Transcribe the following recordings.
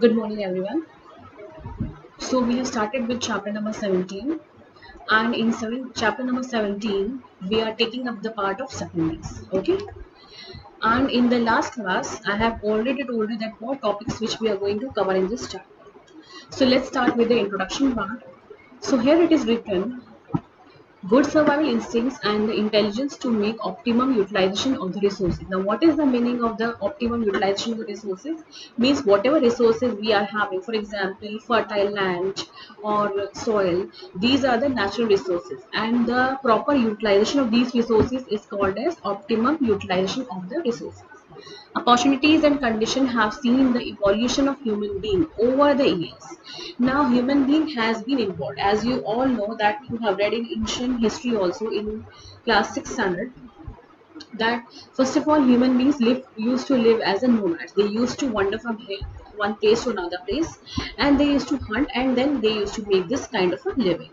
Good morning, everyone. So we have started with chapter number 17, and in chapter number 17, we are taking up the part of settlements. Okay, and in the last class, I have already told you that what topics which we are going to cover in this chapter. So let's start with the introduction part. So here it is written good survival instincts and the intelligence to make optimum utilization of the resources. Now, what is the meaning of the optimum utilization of the resources? Means whatever resources we are having, for example, fertile land or soil, these are the natural resources, and the proper utilization of these resources is called as optimum utilization of the resources. Opportunities and conditions have seen the evolution of human being over the years. Now, human being has been involved. As you all know that you have read in ancient history also in class 600 that first of all human beings used to live as a nomads. They used to wander from one place to another place, and they used to hunt, and then they used to make this kind of a living.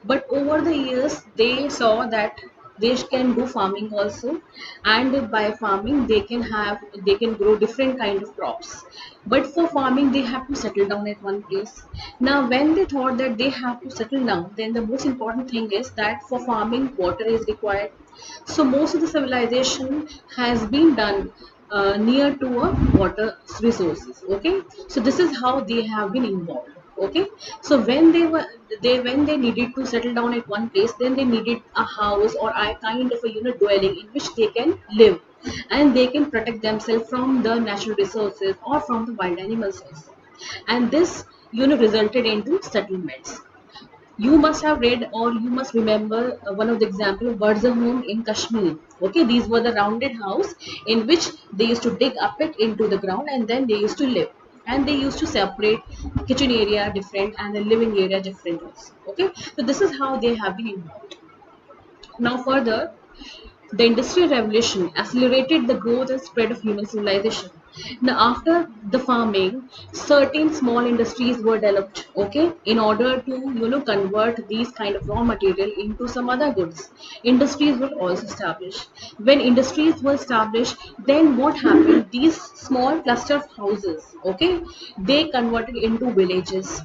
But over the years they saw that they can do farming also, and by farming they can grow different kind of crops. But for farming they have to settle down at one place. Now when they thought that they have to settle down, then the most important thing is that for farming water is required. So most of the civilization has been done near to a water resources. Okay, so this is how they have been involved. Okay, so when they needed to settle down at one place, then they needed a house or a kind of a dwelling in which they can live, and they can protect themselves from the natural resources or from the wild animals also. And this resulted into settlements. You must have read or you must remember one of the example of birds home in Kashmir. Okay, these were the rounded house in which they used to dig up it into the ground, and then they used to live, and they used to separate kitchen area different and the living area different also. Okay, so this is how they have been involved. Now further, the Industrial Revolution accelerated the growth and spread of human civilization. Now, after the farming, certain small industries were developed, okay, in order to convert these kind of raw material into some other goods. Industries were also established. When industries were established, then what happened? These small cluster of houses, okay, they converted into villages.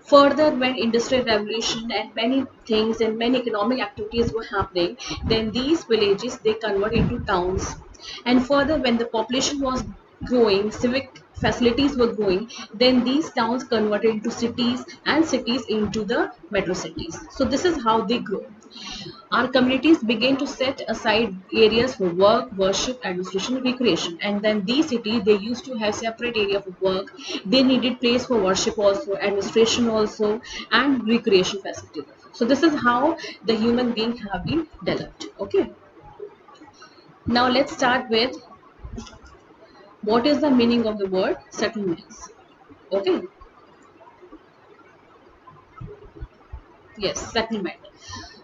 Further, when industrial revolution and many things and many economic activities were happening, then these villages they convert into towns. And further, when the population was growing, civic facilities were growing, then these towns converted into cities, and cities into the metro cities. So this is how they grow. Our communities began to set aside areas for work, worship, administration, recreation. And then these cities, they used to have separate area for work. They needed place for worship also, administration also, and recreation facilities. So this is how the human being have been developed. Okay. Now let's start with what is the meaning of the word settlements. Okay. Yes, settlement.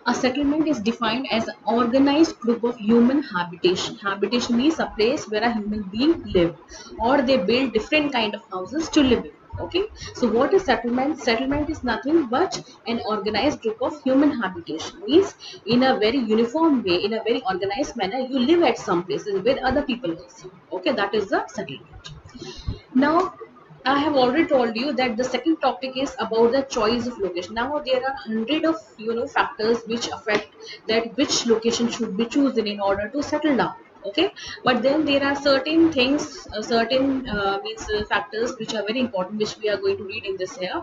A settlement is defined as an organized group of human habitation. Habitation means a place where a human being live, or they build different kind of houses to live in. Okay. So what is settlement? Settlement is nothing but an organized group of human habitation. Means in a very uniform way, in a very organized manner, you live at some places with other people also. Okay, that is the settlement. Now, I have already told you that the second topic is about the choice of location. Now, there are hundred of factors which affect that which location should be chosen in order to settle down. Okay, but then there are certain things, certain means factors which are very important, which we are going to read in this here.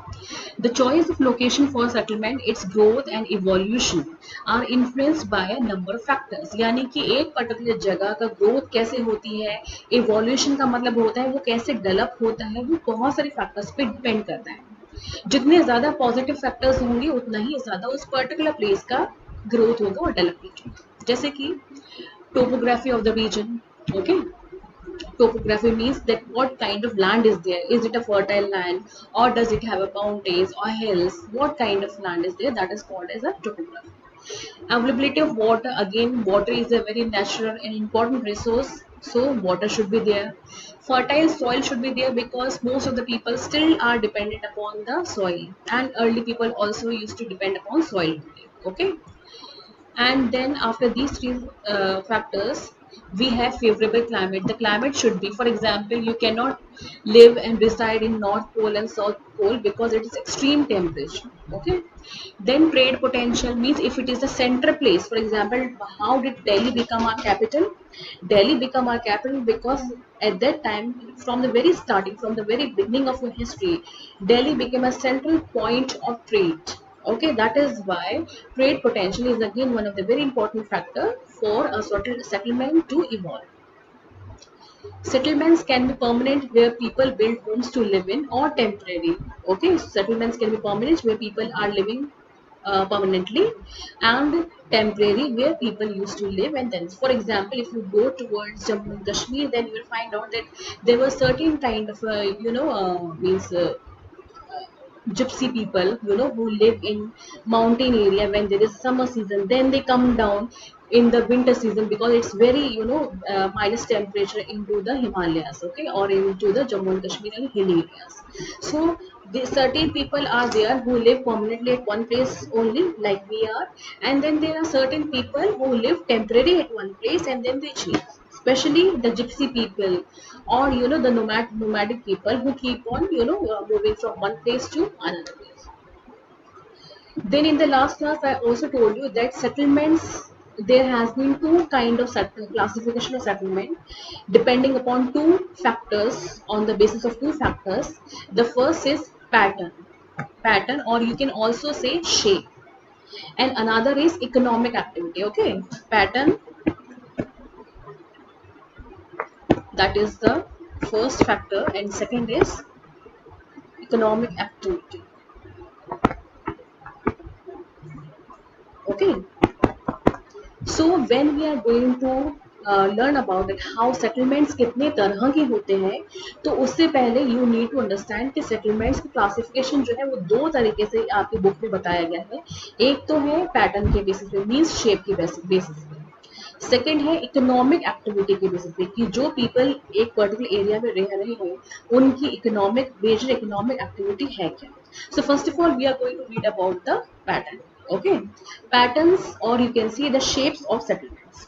The choice of location for settlement, its growth and evolution are influenced by a number of factors. यानी कि एक particular जगह का growth कैसे होती है, evolution का मतलब होता है वो कैसे डेवलप होता है, वो बहुत सारे फैक्टर्स पे डिपेंड करता है. जितने ज्यादा पॉजिटिव फैक्टर्स होंगे उतना ही ज्यादा उस पर्टिकुलर प्लेस का ग्रोथ होगा और डेवलपमेंट होगा. जैसे कि topography of the region. Okay, topography means that what kind of land is there. Is it a fertile land, or does it have a mountains or hills? What kind of land is there? That is called as a topography. Availability of water, again water is a very natural and important resource, so water should be there. Fertile soil should be there because most of the people still are dependent upon the soil, and early people also used to depend upon soil. Okay, and then after these three factors, we have favorable climate. The climate should be, for example, you cannot live and reside in North Pole and South Pole because it is extreme temperature. Okay. Then trade potential means if it is the center place. For example, how did Delhi become our capital? Delhi become our capital because at that time, from the very starting, from the very beginning of history, Delhi became a central point of trade. Okay, that is why trade potential is again one of the very important factor for a sort of settlement to evolve. Settlements can be permanent where people build homes to live in or temporary. Okay, settlements can be permanent where people are living permanently and temporary where people used to live. And then, for example, if you go towards Jammu and Kashmir, then you will find out that there were certain kind of, means gypsy people, who live in mountain area when there is summer season, then they come down in the winter season because it's very, minus temperature into the Himalayas, okay, or into the Jammu and Kashmir and hill areas. So the certain people are there who live permanently at one place only, like we are, and then there are certain people who live temporary at one place and then they change, especially the gypsy people, or the nomadic people who keep on moving from one place to another place. Then in the last class I also told you that settlements, there has been two kind of classification of settlement depending upon two factors, on the basis of two factors. The first is pattern, or you can also say shape, and another is economic activity. Okay, pattern, that is the first factor, and second is economic activity. Okay, so when we are going to learn about it, how settlements कितने तरह के होते हैं, तो उससे पहले you need to understand कि settlements की classification जो है वो दो तरीके से आपकी बुक में बताया गया है. एक तो है पैटर्न के बेसिस पे, मीन्स शेप के बेसिस पे. सेकेंड है इकोनॉमिक एक्टिविटी के बेसिस पे, कि जो पीपल एक पर्टिकुलर एरिया में रह रहे हैं उनकी इकोनॉमिक मेजर इकोनॉमिक एक्टिविटी है क्या. So first of all we are going to read about the pattern. Okay, patterns, or you can see the shapes of settlements.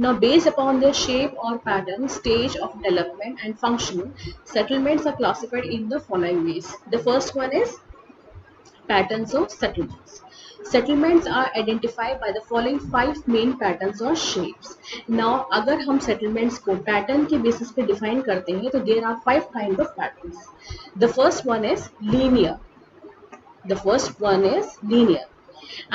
Now based upon their shape or pattern, stage of development and function, settlements are classified in the following ways. The first one is patterns of settlements. Settlements are identified by the following 5 main patterns or shapes. Now अगर हम settlements को pattern के basis पे define करते हैं तो there are 5 kind of patterns. The first one is linear.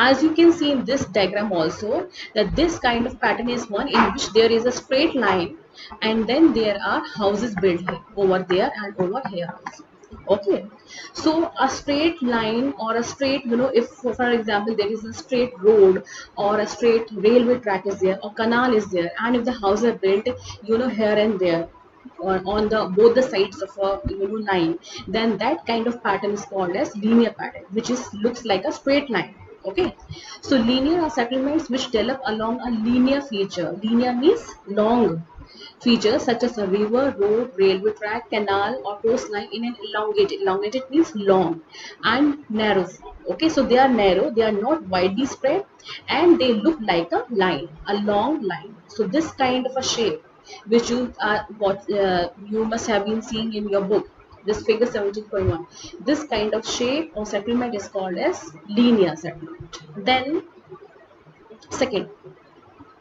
As you can see in this diagram also, that this kind of pattern is one in which there is a straight line and then there are houses built over there and over here also. Okay, so a straight line or a straight, if for example there is a straight road or a straight railway track is there or canal is there, and if the houses are built, here and there on the both the sides of a line, then that kind of pattern is called as linear pattern, which is looks like a straight line. Okay, so linear are settlements which develop along a linear feature. Linear means long features such as a river, road, railway track, canal or coastline in an elongated means long, and narrow form. Okay, so they are narrow, they are not widely spread, and they look like a line, a long line. So this kind of a shape which you must have been seeing in your book, this figure 17.1, this kind of shape or settlement is called as linear settlement. Then second,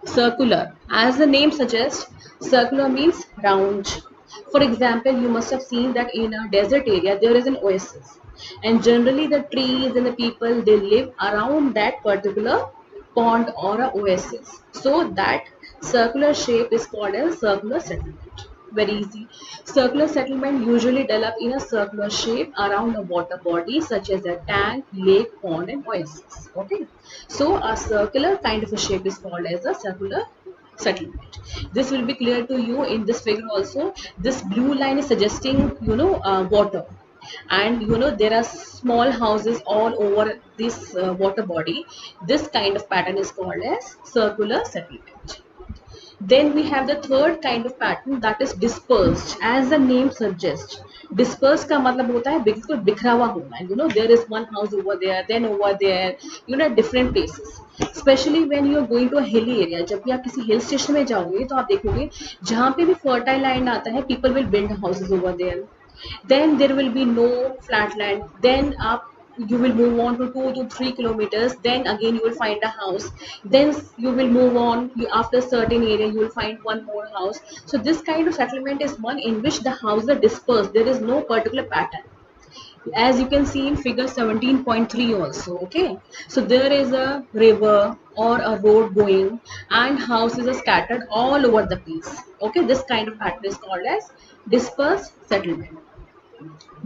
circular. As the name suggests, circular means round. For example, you must have seen that in a desert area there is an oasis, and generally the trees and the people, they live around that particular pond or a oasis. So that circular shape is called as circular settlement. Very easy. Circular settlement usually develop in a circular shape around a water body such as a tank, lake, pond and oasis. Okay, so a circular kind of a shape is called as a circular settlement. This will be clear to you in this figure also. This blue line is suggesting water, and there are small houses all over this water body. This kind of pattern is called as circular settlement. Then we have the third kind of pattern, that is dispersed. As the name suggests, disperse का मतलब होता है बिल्कुल बिखरा हुआ होना, you know there is one house over there, then over there, you know different places. Specially when you are going to a hilly area, जब भी आप किसी हिल स्टेशन में जाओगे तो आप देखोगे जहाँ पे भी फर्टाइल लैंड आता है, people will build houses over there, then there will be no flat land, then up you will move on to 2 to 3 kilometers, then again you will find a house, then you will move on, after a certain area you will find one more house. So this kind of settlement is one in which the houses are dispersed, there is no particular pattern, as you can see in figure 17.3 also. Okay, so there is a river or a road going and houses are scattered all over the place. Okay, this kind of pattern is called as dispersed settlement.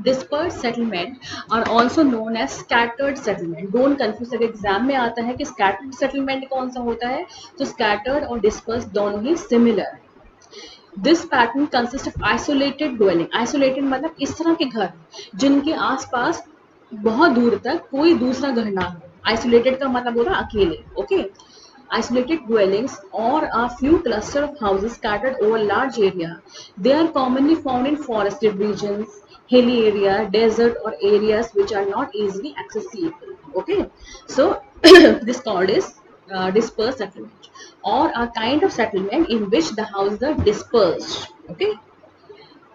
Dispersed settlement are also known as scattered settlement. Don't confuse, अगर exam में आता है कि scattered settlement कौन सा होता है, तो scattered और dispersed दोनों ही similar है. This pattern consists of isolated dwelling. Isolated मतलब इस तरह के घर जिनके आसपास बहुत दूर तक कोई दूसरा घर ना हो. Isolated का मतलब होता है अकेले. Okay, isolated dwellings or a few cluster of houses scattered over large area. They are commonly found in forested regions, hilly area, desert or areas which are not easily accessible. Okay, so this called is dispersed settlement or a kind of settlement in which the houses are dispersed. Okay,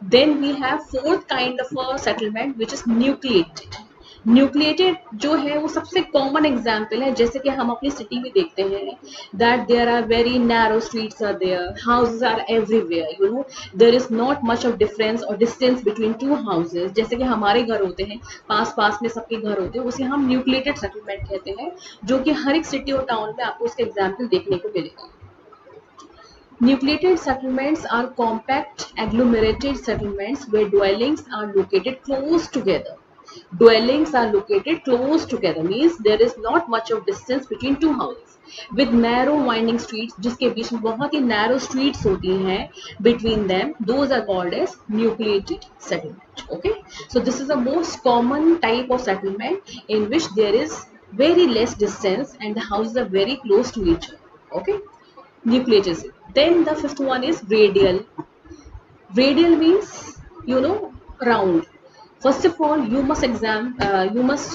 then we have fourth kind of a settlement which is nucleated. Nucleated जो है वो सबसे common example है, जैसे कि हम अपनी city में देखते हैं that there are very narrow streets are there, houses are everywhere, you know there is not much of difference और डिस्टेंस बिटवीन टू हाउसेस, जैसे कि हमारे घर होते हैं पास पास में सबके घर होते हैं, उसे हम न्यूक्लिएटेड सेटलमेंट कहते हैं, जो कि हर एक सिटी और टाउन में आपको उसका एग्जाम्पल देखने को मिलेगा. Nucleated settlements are compact agglomerated settlements where dwellings are located close together. Dwellings are located close together means there is not much of distance between two houses with narrow winding streets, जिसके बीच में बहुत ही narrow streets होती हैं between them. Those are called as nucleated settlement. Okay, so this is the most common type of settlement in which there is very less distance and the houses are very close to each other. Okay, nucleated. Then the fifth one is radial. Radial means, you know, round. First of all, you must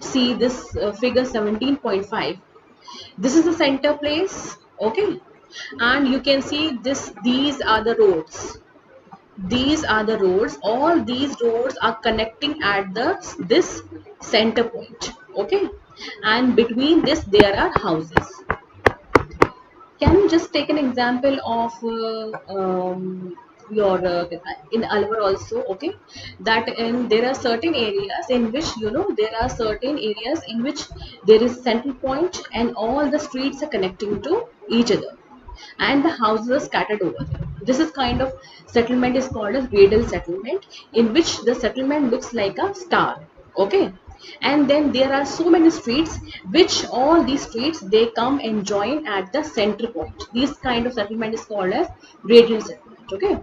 see this figure 17.5. This is the center place. Okay, and you can see this. These are the roads. These are the roads. All these roads are connecting at this center point. Okay, and between this there are houses. Can you just take an example of your in Alwar also? Okay, that there are certain areas in which, you know, there are certain areas in which there is central point and all the streets are connecting to each other and the houses are scattered over there. This is kind of settlement is called as radial settlement, in which the settlement looks like a star. Okay, and then there are so many streets which all these streets they come and join at the center point. This kind of settlement is called as radial settlement. Okay,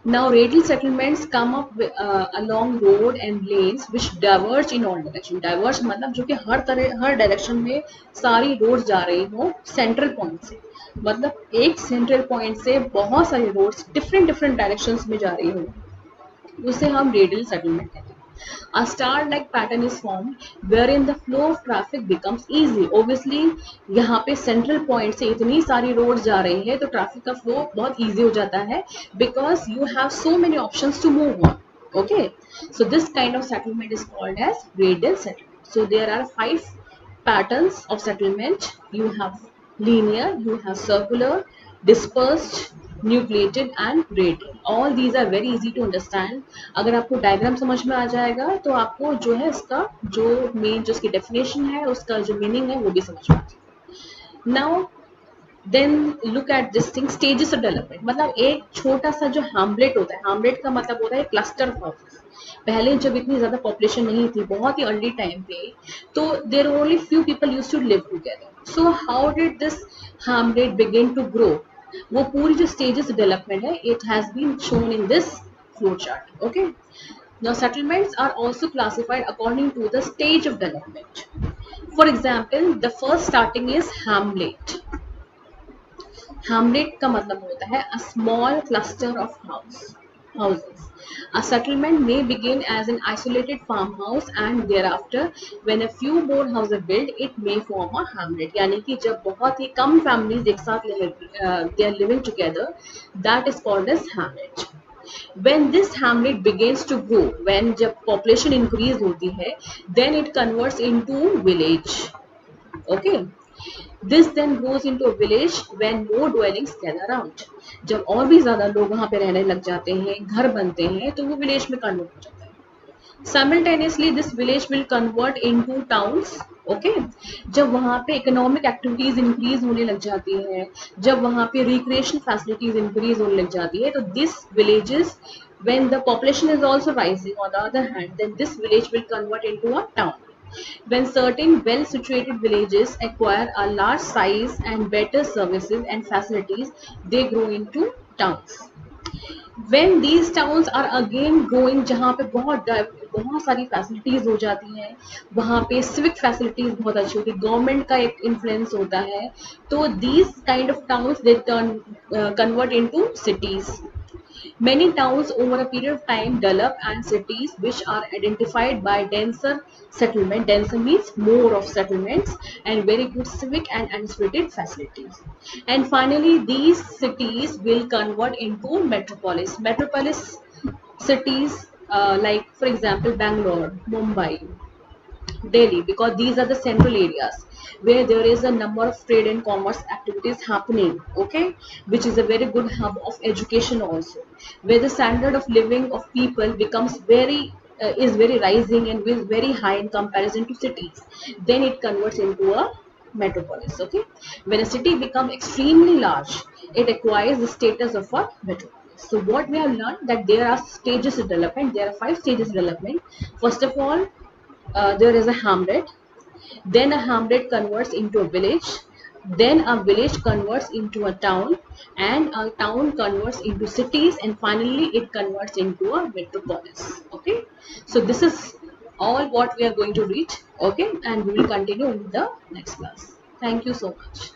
now radial settlements come up along road and lanes which diverge in all direction. Diverge मतलब जो कि हर direction में सारी road जा रही हो central point से, मतलब एक सेंट्रल पॉइंट से बहुत सारी रोड्स डिफरेंट डिफरेंट डायरेक्शंस में जा रही हो, उसे हम रेडियल सेटलमेंट कहते हैं. A star-like pattern is formed wherein the flow of traffic becomes easy. Obviously, यहाँ पे central point से इतनी सारी roads जा रही है तो traffic का flow बहुत easy हो जाता है because you have so many options to move on. Okay, so this kind of settlement is called as radial settlement. So there are 5 patterns of settlement. You have linear, you have circular, dispersed, nucleated and radial. All these are very easy to understand. अगर आपको diagram समझ में आ जाएगा तो आपको जो है इसका जो मेन जो इसकी डेफिनेशन है उसका जो मीनिंग है वो भी समझ में आ जाएगा. Now then look at this thing stages of development. मतलब एक छोटा सा जो हैमलेट होता है, हैमलेट का मतलब होता है क्लस्टर ऑफ हाउसेस. पहले जब इतनी ज्यादा पॉपुलेशन नहीं थी, बहुत ही अर्ली टाइम पे, तो there only few people used to live together. So how did this hamlet begin to grow? वो पूरी जो स्टेजेस डेवलपमेंट है it has been shown in this flow chart. Okay, now settlements are also classified according to the stage of development. For example, the first starting is hamlet. Hamlet का मतलब होता है a small cluster of house. houses. A settlement may begin as an isolated farmhouse and thereafter, when a few more houses are built, it may form a hamlet. यानी कि जब बहुत ही कम families एक साथ they are living together, that is called as hamlet. When this hamlet begins to grow, when जब population increase होती है, then it converts into village. Okay. This then grows into a village when more dwellings gather around. जब और भी ज्यादा लोग वहां पे रहने लग जाते हैं, घर बनते हैं, तो वो विलेज में कन्वर्ट हो जाता है. Simultaneously, this village will convert into towns. Okay जब वहाँ पे इकोनॉमिक एक्टिविटीज इंक्रीज होने लग जाती है, जब वहाँ पे रिक्रिएशन फैसिलिटीज इंक्रीज होने लग जाती है, तो this villages when the population is also rising on the other hand, then this village will convert into a town. When certain well situated villages acquire a large size and better services and facilities, they grow into towns. When these towns are again growing, जहाँ पे बहुत सारी facilities हो जाती हैं, वहाँ पे civic facilities बहुत अच्छी होती है, गवर्नमेंट का एक इन्फ्लुएंस होता है, तो these kind of towns they convert into cities. Many towns over a period of time develop and cities which are identified by denser settlement. Denser means more of settlements and very good civic and administrative facilities. And finally, these cities will convert into metropolis. Metropolis cities like, for example, Bangalore, Mumbai, Delhi, because these are the central areas where there is a number of trade and commerce activities happening, okay, which is a very good hub of education also, where the standard of living of people becomes is very rising and is very high in comparison to cities. Then it converts into a metropolis. Okay, when a city becomes extremely large, it acquires the status of a metropolis. So what we have learned that there are stages of development. There are 5 stages of development. First of all, there is a hamlet, then a hamlet converts into a village, then a village converts into a town, and a town converts into cities, and finally it converts into a metropolis. Okay, so this is all what we are going to reach. Okay, and we will continue in the next class. Thank you so much.